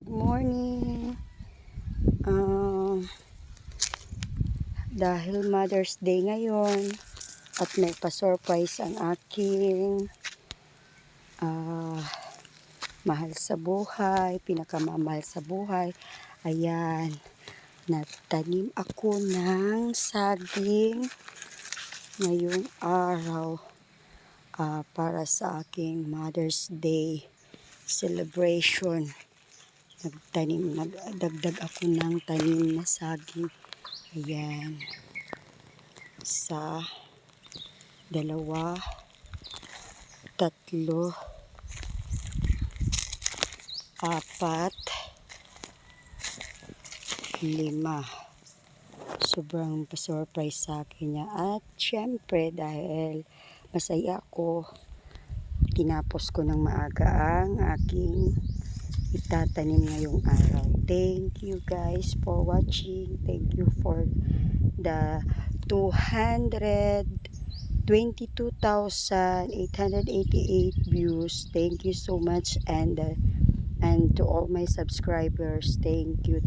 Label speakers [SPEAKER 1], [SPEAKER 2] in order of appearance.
[SPEAKER 1] Morning. Dahil Mother's Day ngayon at may pa-surprise ang aking mahal sa buhay, pinakamamahal sa buhay. Ayan, nagtanim ako ng saging ngayong araw para sa aking Mother's Day celebration. Nagdagdag ako ng tanim na saging. Ayan. 1, 2, 3, 4, 5. Sobrang pa-surprise sa akin niya. At syempre dahil masaya ako, tinapos ko ng maaga ang aking itatanim ngayong araw. Thank you guys for watching. Thank you for the 222,888 views. Thank you so much, and to all my subscribers, thank you.